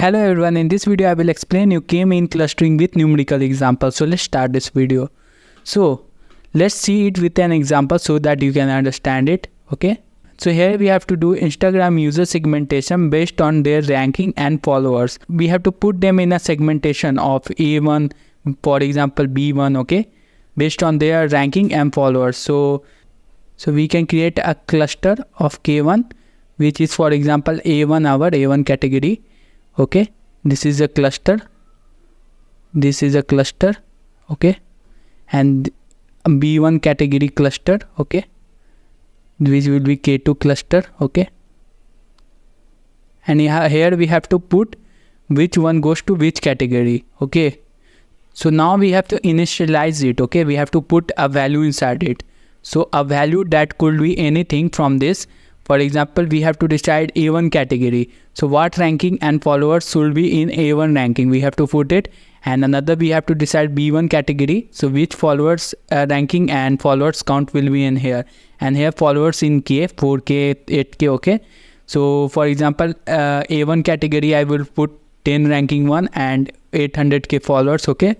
Hello everyone, in this video I will explain you k-mean clustering with numerical example. So let's start this video. So let's see it with an example so that you can understand it. Okay. So here we have to do Instagram user segmentation based on their ranking and followers. We have to put them in a segmentation of A1, for example B1, okay, based on their ranking and followers. So we can create a cluster of K1, which is for example A1, our A1 category. Okay, this is a cluster, this is a cluster, okay, and B1 category cluster, okay, which will be K2 cluster, okay, and here we have to put which one goes to which category, okay. So now we have to initialize it, okay, we have to put a value inside it. So a value that could be anything from this. For example, we have to decide A1 category. So what ranking and followers should be in A1 ranking, we have to put it. And another, we have to decide B1 category. So which followers ranking and followers count will be in here. And here followers in K, 4K, 8K, okay. So for example, A1 category, I will put 10 ranking one and 800K followers, okay.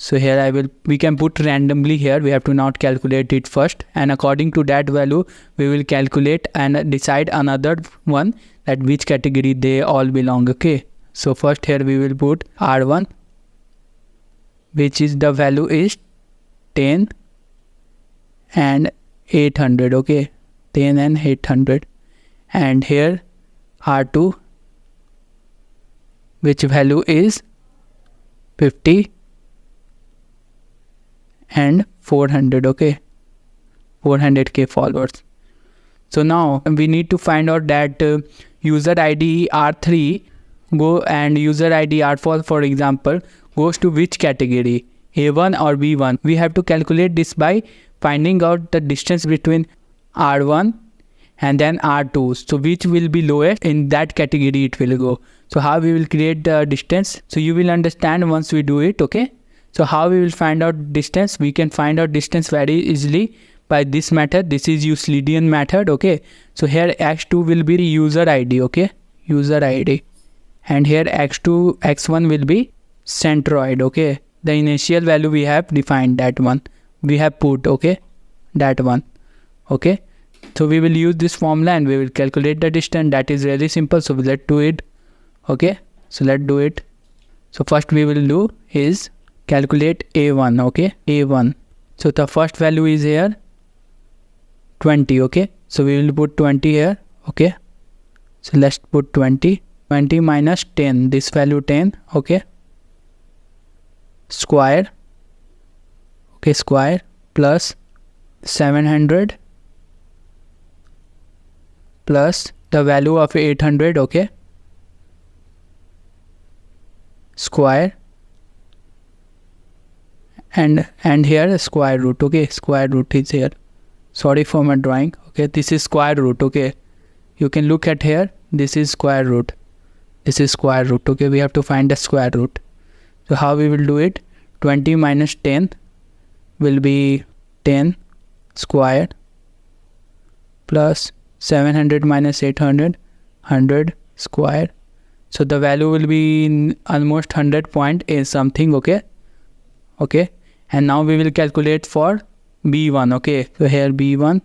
So here we can put randomly here, we have to not calculate it first, and according to that value we will calculate and decide another one that which category they all belong, okay. So first here we will put R1, which is the value is 10 and 800, okay, 10 and 800, and here R2, which value is 50 and 400, okay, 400K followers. So now we need to find out that user ID R3 go and user ID R4, for example, goes to which category, A1 or B1. We have to calculate this by finding out the distance between R1 and then R2. So which will be lowest, in that category it will go. So how we will create the distance, so you will understand once we do it, okay. So how we will find out distance? We can find out distance very easily by this method. This is Euclidean method, okay. So here x2 will be user ID, okay, user ID, and here x2, x1 will be centroid, okay. The initial value we have defined, that one we have put, okay, that one, okay. So we will use this formula and we will calculate the distance. That is really simple. So let's do it, okay. So let's do it. So first we will do is calculate A1, okay, A1. So the first value is here 20, okay. So we will put 20 here, okay. So let's put 20 minus 10, this value 10, okay, square, okay, square, plus 700 plus the value of 800, okay, square, and here square root, okay, square root is here. Sorry for my drawing, okay, this is square root, okay. You can look at here, this is square root, this is square root, okay. We have to find the square root. So how we will do it? 20 minus 10 will be 10 square plus 700 minus 800, 100 square. So the value will be almost 100 point is something, okay, okay. And now we will calculate for B1, okay. So here B1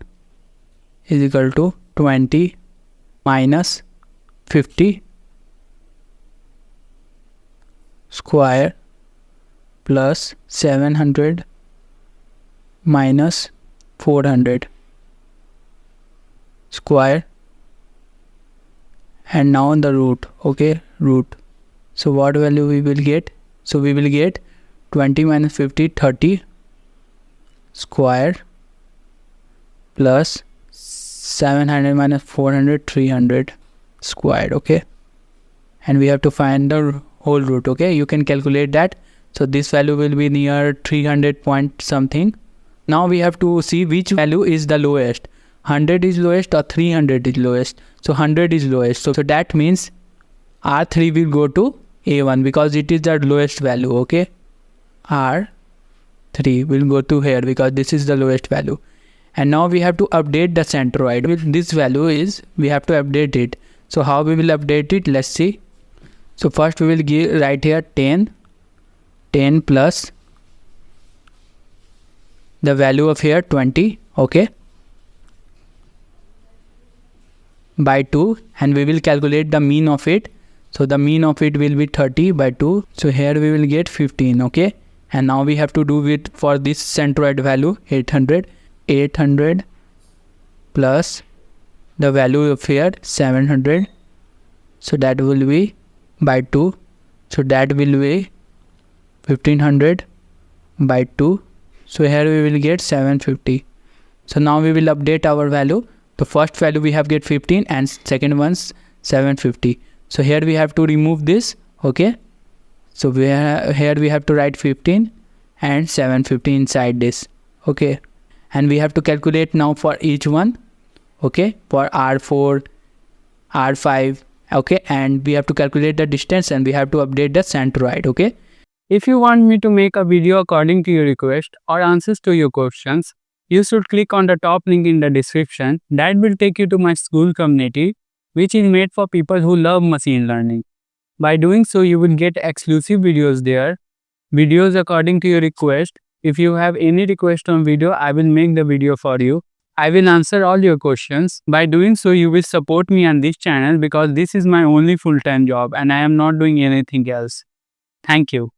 is equal to 20 minus 50 square plus 700 minus 400 square, and now the root, okay, root. So what value we will get? So we will get 20 minus 50, 30 square plus 700 minus 400, 300 square, okay. And we have to find the whole root, okay. You can calculate that. So this value will be near 300 point something. Now we have to see which value is the lowest. 100 is lowest or 300 is lowest. So 100 is lowest. So that means R3 will go to A1 because it is the lowest value, okay. R3 will go to here because this is the lowest value. And now we have to update the centroid. With this value is, we have to update it. So how we will update it? Let's see. So first we will write here 10 plus the value of here 20, okay, by 2, and we will calculate the mean of it. So the mean of it will be 30 by 2. So here we will get 15, okay. And now we have to do it for this centroid value 800 plus the value of here 700. So that will be by 2. So that will be 1500 by 2. So here we will get 750. So now we will update our value. The first value we have get 15 and second one's 750. So here we have to remove this, okay. So here we have to write 15 and 750 inside this, okay. And we have to calculate now for each one, okay, for R4, R5, okay. And we have to calculate the distance and we have to update the centroid, okay. If you want me to make a video according to your request or answers to your questions, you should click on the top link in the description. That will take you to my school community, which is made for people who love machine learning. By doing so, you will get exclusive videos there, videos according to your request. If you have any request on video, I will make the video for you. I will answer all your questions. By doing so, you will support me on this channel because this is my only full-time job and I am not doing anything else. Thank you.